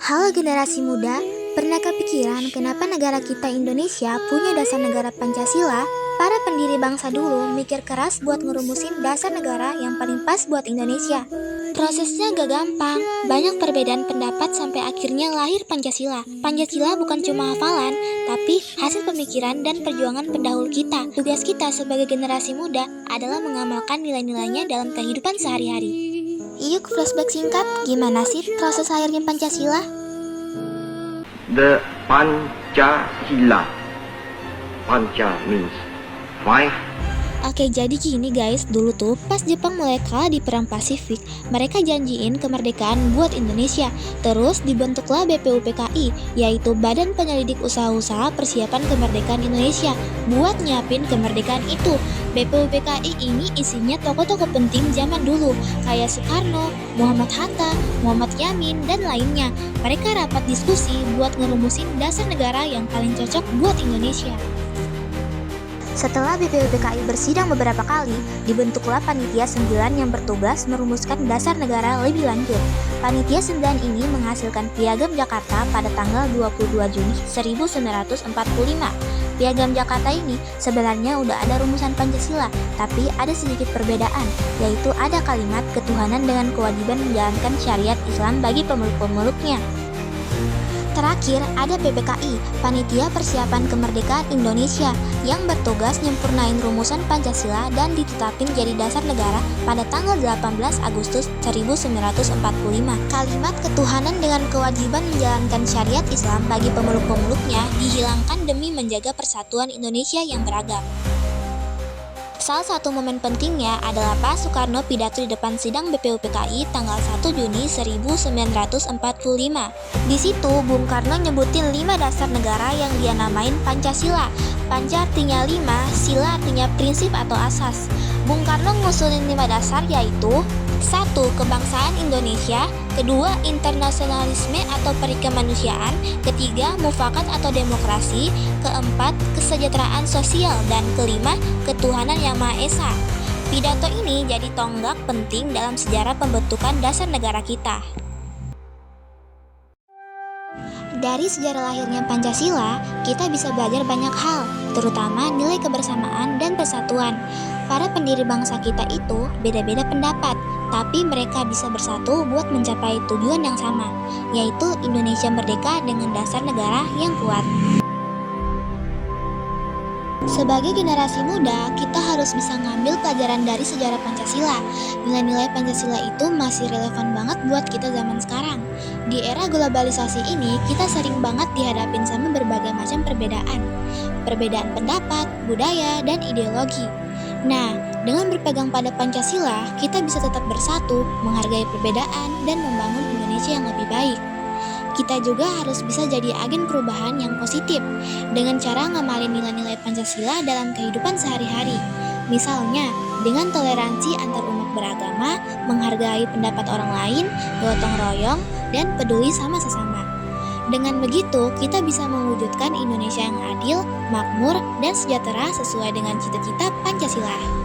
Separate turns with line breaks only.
Halo generasi muda, pernah kepikiran kenapa negara kita Indonesia punya dasar negara Pancasila? Para pendiri bangsa dulu mikir keras buat ngerumusin dasar negara yang paling pas buat Indonesia. Prosesnya gak gampang, banyak perbedaan pendapat sampai akhirnya lahir Pancasila. Pancasila bukan cuma hafalan, tapi hasil pemikiran dan perjuangan pendahulu kita. Tugas kita sebagai generasi muda adalah mengamalkan nilai-nilainya dalam kehidupan sehari-hari. Yuk flashback singkat, gimana sih proses lahirnya Pancasila?
The Pancasila. Panca means five.
Oke, jadi gini guys, dulu tuh pas Jepang mulai kalah di Perang Pasifik, mereka janjiin kemerdekaan buat Indonesia. Terus dibentuklah BPUPKI, yaitu Badan Penyelidik Usaha-Usaha Persiapan Kemerdekaan Indonesia, buat nyiapin kemerdekaan itu. BPUPKI ini isinya tokoh-tokoh penting zaman dulu, kayak Soekarno, Muhammad Hatta, Muhammad Yamin, dan lainnya. Mereka rapat diskusi buat ngerumusin dasar negara yang paling cocok buat Indonesia. Setelah BPUPKI bersidang beberapa kali, dibentuklah Panitia 9 yang bertugas merumuskan dasar negara lebih lanjut. Panitia 9 ini menghasilkan Piagam Jakarta pada tanggal 22 Juni 1945. Piagam Jakarta ini sebenarnya udah ada rumusan Pancasila, tapi ada sedikit perbedaan, yaitu ada kalimat ketuhanan dengan kewajiban menjalankan syariat Islam bagi pemeluk-pemeluknya. Terakhir, ada PPKI, Panitia Persiapan Kemerdekaan Indonesia, yang bertugas nyempurnain rumusan Pancasila dan ditetapin jadi dasar negara pada tanggal 18 Agustus 1945. Kalimat ketuhanan dengan kewajiban menjalankan syariat Islam bagi pemeluk-pemeluknya dihilangkan demi menjaga persatuan Indonesia yang beragam. Salah satu momen pentingnya adalah pas Soekarno pidato di depan sidang BPUPKI tanggal 1 Juni 1945. Di situ Bung Karno nyebutin 5 dasar negara yang dia namain Pancasila. Panca artinya 5, sila artinya prinsip atau asas. Bung Karno ngusulin 5 dasar yaitu 1. Kebangsaan Indonesia, 2. Internasionalisme atau perikemanusiaan, 3. Mufakat atau demokrasi, 4. Kesejahteraan sosial, dan 5. Ketuhanan Yang Maha Esa. Pidato ini jadi tonggak penting dalam sejarah pembentukan dasar negara kita. Dari sejarah lahirnya Pancasila, kita bisa belajar banyak hal, terutama nilai kebersamaan dan persatuan. Para pendiri bangsa kita itu beda-beda pendapat, tapi mereka bisa bersatu buat mencapai tujuan yang sama, yaitu Indonesia merdeka dengan dasar negara yang kuat. Sebagai generasi muda, kita harus bisa ngambil pelajaran dari sejarah Pancasila. Nilai-nilai Pancasila itu masih relevan banget buat kita zaman sekarang. Di era globalisasi ini, kita sering banget dihadapin sama berbagai macam perbedaan. Perbedaan pendapat, budaya, dan ideologi. Nah, dengan berpegang pada Pancasila, kita bisa tetap bersatu, menghargai perbedaan, dan membangun Indonesia yang lebih baik. Kita juga harus bisa jadi agen perubahan yang positif dengan cara ngamalin nilai-nilai Pancasila dalam kehidupan sehari-hari. Misalnya, dengan toleransi antar umat beragama, menghargai pendapat orang lain, gotong royong, dan peduli sama sesama. Dengan begitu, kita bisa mewujudkan Indonesia yang adil, makmur, dan sejahtera sesuai dengan cita-cita Pancasila.